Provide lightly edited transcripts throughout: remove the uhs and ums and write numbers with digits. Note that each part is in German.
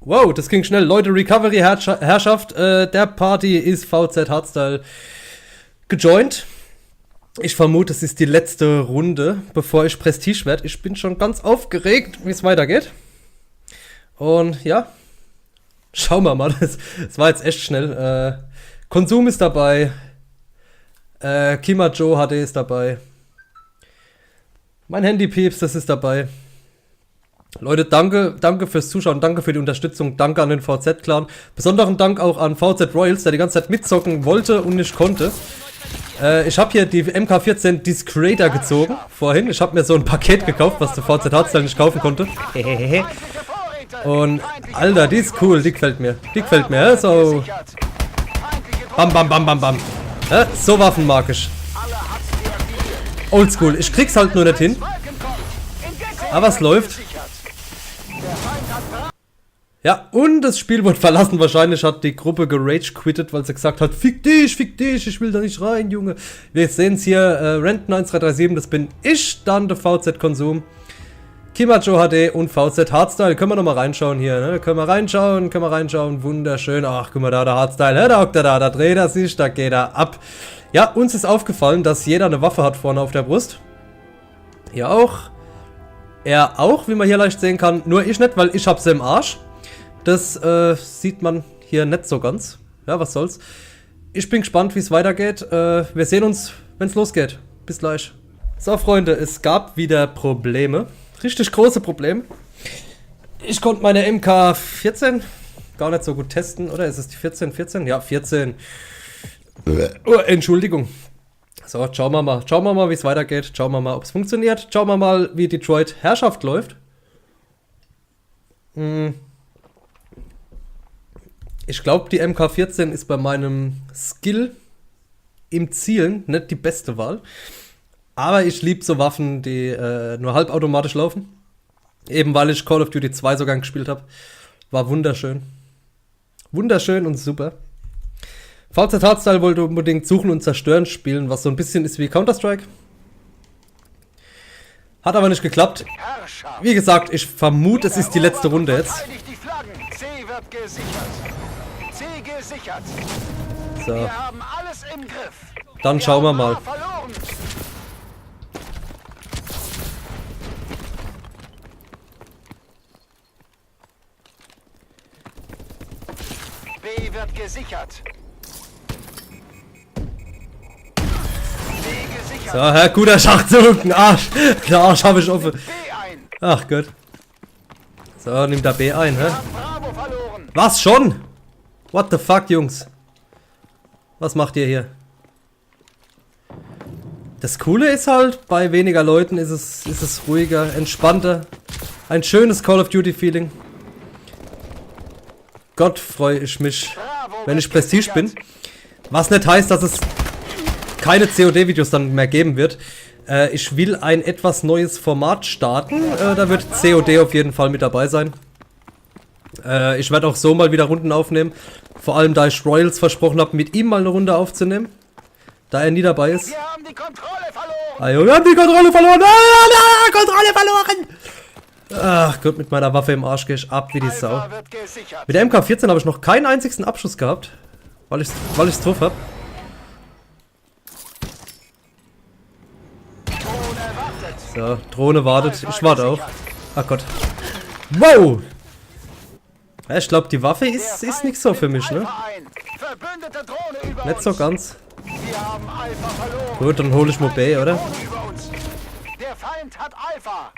Wow, das ging schnell. Leute, Recovery Herrschaft. Der Party ist VZ Hardstyle gejoint. Ich vermute, es ist die letzte Runde, bevor ich Prestige werde. Ich bin schon ganz aufgeregt, wie es weitergeht. Und ja, schauen wir mal. Das war jetzt echt schnell. Konsum ist dabei. Kima Joe HD ist dabei. Mein Handy-Pieps, das ist dabei. Leute, danke fürs Zuschauen, danke für die Unterstützung, danke an den VZ-Clan. Besonderen Dank auch an VZ Royals, der die ganze Zeit mitzocken wollte und nicht konnte. Ich habe hier die MK14 Discreator gezogen, vorhin. Ich habe mir so ein Paket gekauft, was der VZ Hardstyle nicht kaufen konnte. Und, Alter, die ist cool, die gefällt mir. Die gefällt mir, so. Bam, bam, bam, bam, bam. So Waffen mag ich. Oldschool, ich krieg's halt nur nicht hin. Aber es läuft. Ja, und das Spiel wurde verlassen. Wahrscheinlich hat die Gruppe gerage-quittet, weil sie gesagt hat, fick dich, ich will da nicht rein, Junge. Wir sehen es hier, Rent9337, das bin ich, dann der VZ-Konsum. Kima Joe HD und VZ Hardstyle. Können wir nochmal reinschauen hier, ne? Können wir reinschauen, wunderschön. Ach, guck mal da, der Hardstyle, da hockt er da dreht er sich, da geht er ab. Ja, uns ist aufgefallen, dass jeder eine Waffe hat vorne auf der Brust. Hier auch. Er auch, wie man hier leicht sehen kann. Nur ich nicht, weil ich hab's im Arsch. Das sieht man hier nicht so ganz. Ja, was soll's. Ich bin gespannt, wie es weitergeht. Wir sehen uns, wenn es losgeht. Bis gleich. So, Freunde, es gab wieder Probleme. Richtig große Probleme. Ich konnte meine MK14 gar nicht so gut testen. Oder ist es die 14? Ja, 14. Oh, Entschuldigung. So, schauen wir mal, wie es weitergeht. Schauen wir mal, ob es funktioniert. Schauen wir mal, wie Detroit Herrschaft läuft. Ich glaube, die MK14 ist bei meinem Skill im Zielen nicht die beste Wahl. Aber ich liebe so Waffen, die nur halbautomatisch laufen. Eben weil ich Call of Duty 2 sogar gespielt habe. War wunderschön. Wunderschön und super. VZ Hardstyle wollte unbedingt Suchen und Zerstören spielen, was so ein bisschen ist wie Counter-Strike. Hat aber nicht geklappt. Wie gesagt, ich vermute, es ist die letzte Runde jetzt. So. Dann schauen wir mal. B wird gesichert. So, guter Schachzug, ein Arsch. Der Arsch habe ich offen. Ach Gott. So, nimmt der B ein, hä? Was, schon? What the fuck, Jungs? Was macht ihr hier? Das Coole ist halt, bei weniger Leuten ist es ruhiger, entspannter. Ein schönes Call of Duty Feeling. Gott, freue ich mich, wenn ich Prestige bin. Was nicht heißt, dass es keine COD-Videos dann mehr geben wird. Ich will ein etwas neues Format starten. Da wird COD auf jeden Fall mit dabei sein. Ich werde auch so mal wieder Runden aufnehmen. Vor allem, da ich Royals versprochen habe, mit ihm mal eine Runde aufzunehmen. Da er nie dabei ist. Wir haben die Kontrolle verloren! Ah, wir haben die Kontrolle verloren! Ah, Kontrolle verloren! Ach Gott, mit meiner Waffe im Arsch gehe ich ab wie die Sau. Mit der MK14 habe ich noch keinen einzigen Abschuss gehabt. Weil ich's drauf habe. So, Drohne wartet. Ich warte auch. Ach Gott. Wow! Ja, ich glaube, die Waffe ist nicht so für mich, ne? Nicht so ganz. Gut, dann hole ich mal B, oder? Der Feind hat Alpha.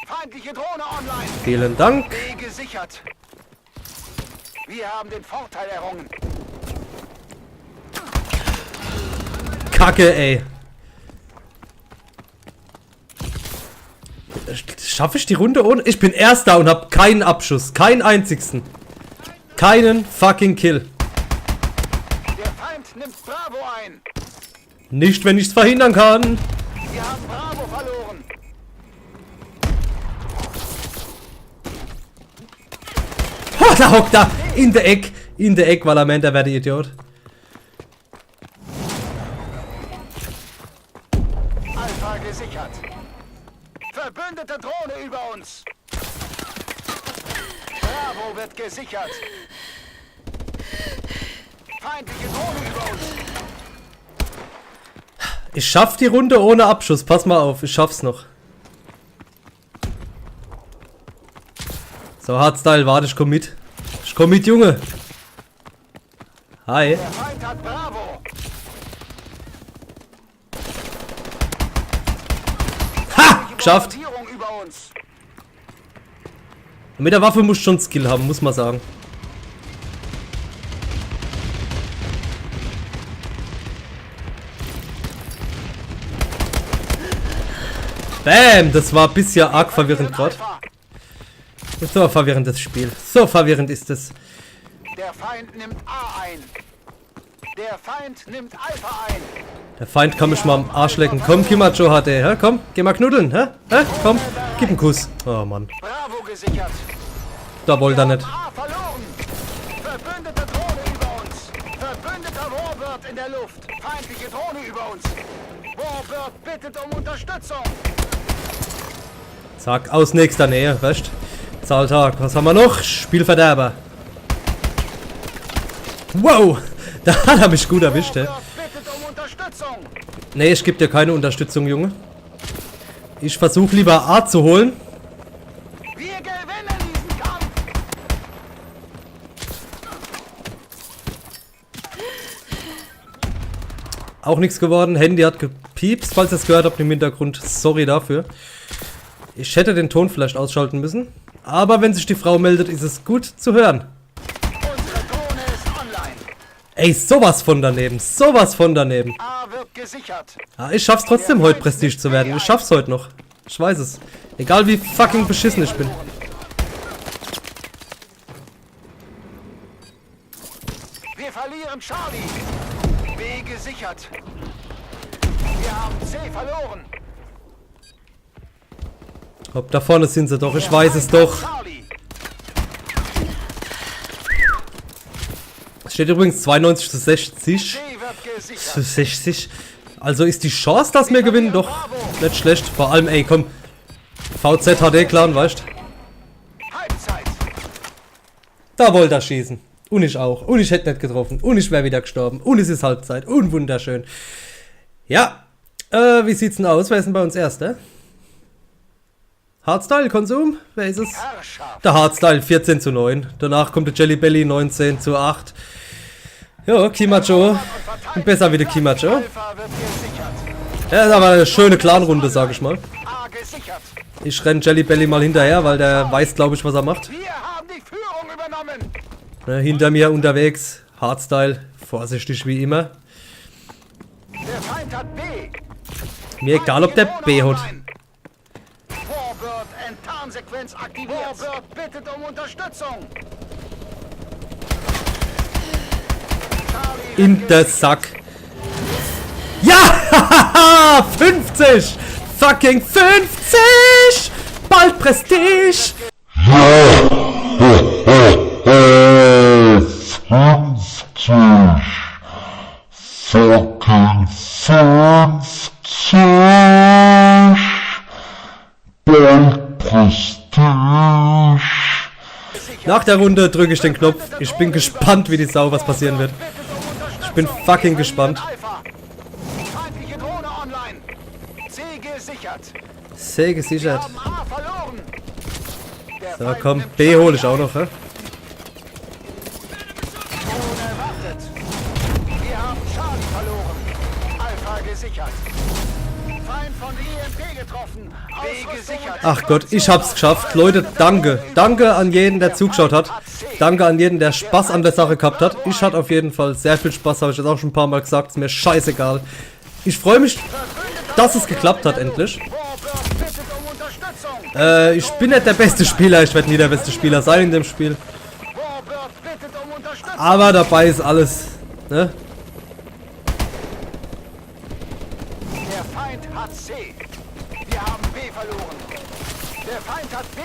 Feindliche Drohne online. Vielen Dank. B gesichert. Wir haben den Vorteil errungen. Kacke, ey. Schaffe ich die Runde ohne? Ich bin Erster und habe keinen Abschuss. Keinen einzigsten. Keinen fucking Kill. Der Feind nimmt Bravo ein. Nicht, wenn ich es verhindern kann. Wir haben Bravo verloren. Oh, da hockt er. In der Eck. In der Eck, weil am Ende wäre der Idiot. Alpha gesichert. Verbündete Drohne über uns. Bravo wird gesichert. Feindliche Drohne über uns. Ich schaff die Runde ohne Abschuss. Pass mal auf, ich schaff's noch. So, Hardstyle, warte, ich komm mit. Ich komm mit, Junge. Hi. Der Feind hat Bravo. Ha! Geschafft. Bombardierung über uns. Mit der Waffe musst du schon Skill haben, muss man sagen. Bam! Das war ein bisschen arg verwirrend gerade. So verwirrendes Spiel. So verwirrend ist es. Der Feind nimmt A ein. Der Feind nimmt Alpha ein. Der Feind kann mich mal am Arsch lecken. Komm, Kimacho HD. Hä? Komm, geh mal knuddeln. Hä? Hä? Komm, gib einen Kuss. Oh Mann. Bravo gesichert. Da wollte er nicht. A verloren. Verbündete Drohne über uns. Verbündeter Warbird in der Luft. Feindliche Drohne über uns. Warbird bittet um Unterstützung. Zack, aus nächster Nähe. Recht. Zahltag. Was haben wir noch? Spielverderber. Wow. Da hat er mich gut erwischt, ey. Warbird bittet um Unterstützung. Nee, ich gebe dir keine Unterstützung, Junge. Ich versuche lieber A zu holen. Wir gewinnen diesen Kampf. Auch nichts geworden. Handy hat gepiepst, falls ihr es gehört habt im Hintergrund. Sorry dafür. Ich hätte den Ton vielleicht ausschalten müssen. Aber wenn sich die Frau meldet, ist es gut zu hören. Unsere Drohne ist online. Ey, sowas von daneben. Sowas von daneben. A wird gesichert. Ja, ich schaff's trotzdem, heute Prestige zu werden. Ich schaff's heute noch. Ich weiß es. Egal wie fucking beschissen ich bin. Wir verlieren Charlie. B gesichert. Wir haben C verloren. Hopp, da vorne sind sie doch. Ich weiß es doch. Charlie. Es steht übrigens 92 zu 60. C wird gesichert. Zu 60. Also ist die Chance, dass wir gewinnen, doch nicht schlecht. Vor allem, ey, komm. VZ HD Clan, weißt du? Halbzeit. Da wollte er schießen. Und ich auch. Und ich hätte nicht getroffen. Und ich wäre wieder gestorben. Und es ist Halbzeit. Und wunderschön. Ja. Wie sieht's denn aus? Wer ist denn bei uns Erster? Hardstyle, Konsum? Wer ist es? Herrschaft. Der Hardstyle, 14 zu 9. Danach kommt der Jelly Belly, 19 zu 8. Ja, Kimacho. Und besser wie der Kimacho. Alpha wird gesichert. Ja, das war eine schöne Clan-Runde, sag ich mal. A gesichert. Ich renn Jelly Belly mal hinterher, weil der weiß, glaube ich, was er macht. Wir haben die Führung übernommen. Ne, hinter mir unterwegs. Hardstyle, vorsichtig wie immer. Der Feind hat B. Mir egal, ob der B hat. Warbird Enttarnsequenz aktiviert. Warbird bittet um Unterstützung. Charlie In der Sack. Ja! 50! Fucking 50! Bald Prestige! 50. Fucking 50. Bald Prestige. Nach der Runde drücke ich den Knopf. Ich bin gespannt, wie die Sau was passieren wird. Ich bin fucking gespannt. Alpha. Feindliche Drohne online. C gesichert. Sehr Wir gesichert. haben A verloren. Der So, Feind komm, nimmt B hole ich auch noch, hä? Drohne wartet. Wir haben Charlie verloren. Alpha gesichert. Feind von IMP getroffen. B gesichert. Ach Gott, ich hab's geschafft. Leute, danke. Danke an jeden, der zugeschaut hat. Danke an jeden, der Spaß an der Sache gehabt hat. Ich hatte auf jeden Fall sehr viel Spaß, habe ich jetzt auch schon ein paar Mal gesagt. Ist mir scheißegal. Ich freue mich, dass es geklappt hat, endlich. Warbird bittet um Unterstützung. Ich bin nicht der beste Spieler. Ich werde nie der beste Spieler sein in dem Spiel. Warbird bittet um Unterstützung. Aber dabei ist alles, ne? Der Feind hat C. Wir haben B verloren. Der Feind hat B.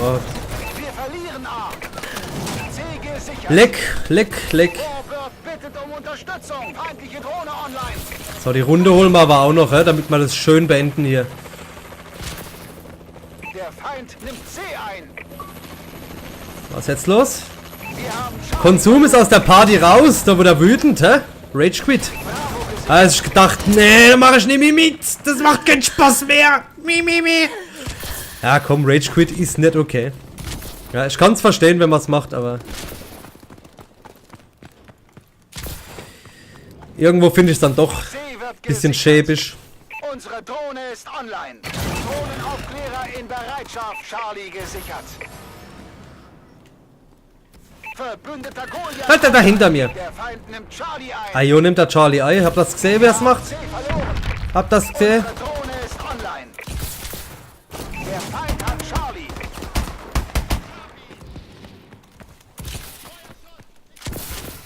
Oh. Wir verlieren A. C gesichert. Leck, leck, leck. Warbird bittet um Unterstützung. Feindliche Drohne online. So, die Runde holen wir aber auch noch, damit wir das schön beenden hier. Feind nimmt C ein. Was ist jetzt los? Wir haben Charlie Konsum ist aus der Party raus, da wird er wütend, hä? Rage Quit. Bravo gesichert. Also ich gedacht, nee, da mach ich nicht mehr mit. Das macht keinen Spaß mehr. Mi. Ja, komm, Rage Quit ist nicht okay. Ja, ich kann's verstehen, wenn man's macht, aber... Irgendwo finde ich es dann doch C wird bisschen gesichert. schäbisch. Unsere Drohne ist online. Drohnenaufklärer in Bereitschaft. Charlie gesichert. Verbündeter Goliath. Halt da hinter mir. Der Feind nimmt Charlie ein. Ayo, nimmt der Charlie Ei. Habt ihr das gesehen, wer es macht? C verloren. Habt ihr das gesehen? Unsere Drohne ist online. Der Feind hat Charlie.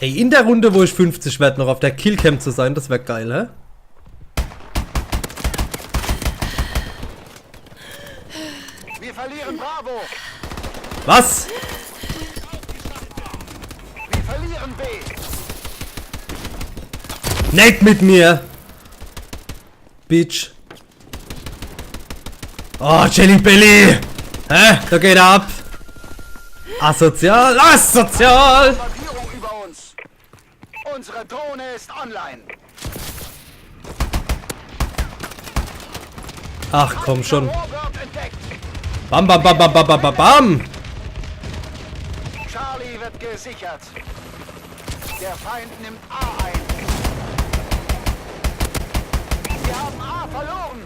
Ey, in der Runde, wo ich 50 werde, noch auf der Killcam zu sein, das wäre geil, hä? Wir verlieren Bravo. Was? Wir verlieren B. Nicht mit mir! Bitch. Oh, Jelly Belly! Hä? Da geht er ab! Asozial! Asozial! Markierung über uns. Unsere Drohne ist online. Ach, komm schon. Warbird entdeckt. Bam, bam, bam, bam, bam, bam, bam, bam! Charlie wird gesichert. Der Feind nimmt A ein. Wir haben A verloren.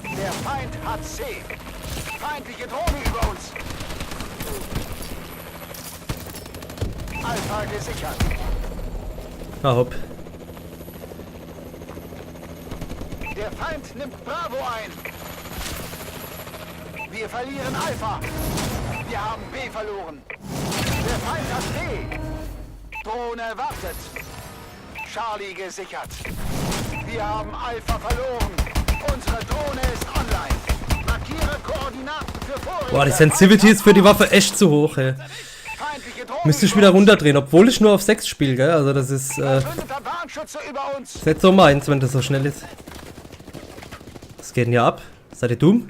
Der Feind hat C. Feindliche Drohne über uns. Alpha gesichert. Na hopp. Der Feind nimmt Bravo ein. Wir verlieren Alpha. Wir haben B verloren. Der Feind hat B. Drohne wartet. Charlie gesichert. Wir haben Alpha verloren. Unsere Drohne ist online. Markiere Koordinaten für Vorräte. Boah, die Sensitivity ist für die Waffe echt zu hoch, ey. Feindliche Drohne Müsste ich über wieder uns. runterdrehen, obwohl ich nur auf 6 spiele, gell? Also das ist Verbündeter Bahnschütze über uns. nicht so meins, wenn das so schnell ist. Was geht denn hier ab? Seid ihr dumm?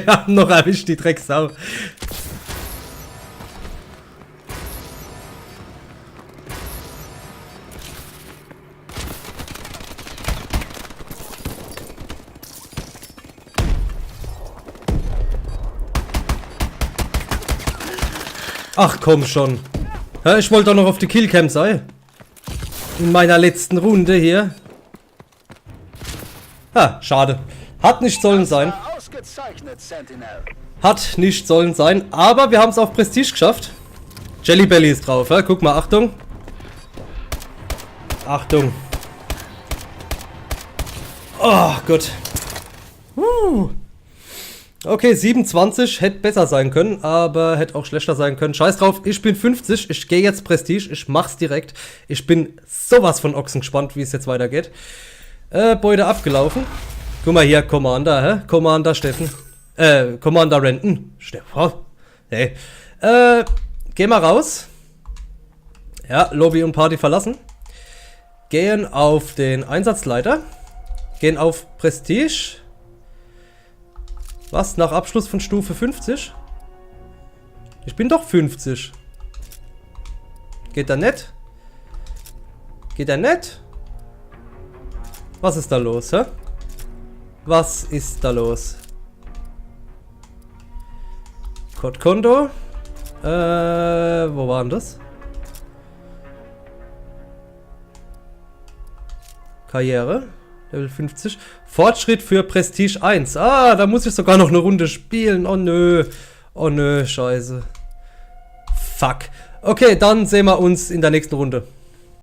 Ja, noch erwischt die Drecksau. Ach komm schon. Ja, ich wollte doch noch auf die Killcam sein. In meiner letzten Runde hier. Ha, schade. Hat nicht sollen sein. Ausgezeichnet, Sentinel. Hat nicht sollen sein, aber wir haben es auf Prestige geschafft. Jelly Belly ist drauf, ja? Guck mal, Achtung. Achtung. Oh Gott. Okay, 27 hätte besser sein können, aber hätte auch schlechter sein können. Scheiß drauf, ich bin 50, ich gehe jetzt Prestige, ich mach's direkt. Ich bin sowas von Ochsen gespannt, wie es jetzt weitergeht. Beute abgelaufen. Guck mal hier, Commander, hä? Commander Steffen. Commander Renton. Steffen. Nee. Geh mal raus. Ja, Lobby und Party verlassen. Gehen auf den Einsatzleiter. Gehen auf Prestige. Was? Nach Abschluss von Stufe 50? Ich bin doch 50. Geht da nicht? Geht da nicht? Was ist da los, hä? Was ist da los? Codekonto. Wo war denn das? Karriere. Level 50. Fortschritt für Prestige 1. Ah, da muss ich sogar noch eine Runde spielen. Oh nö. Oh nö, scheiße. Fuck. Okay, dann sehen wir uns in der nächsten Runde.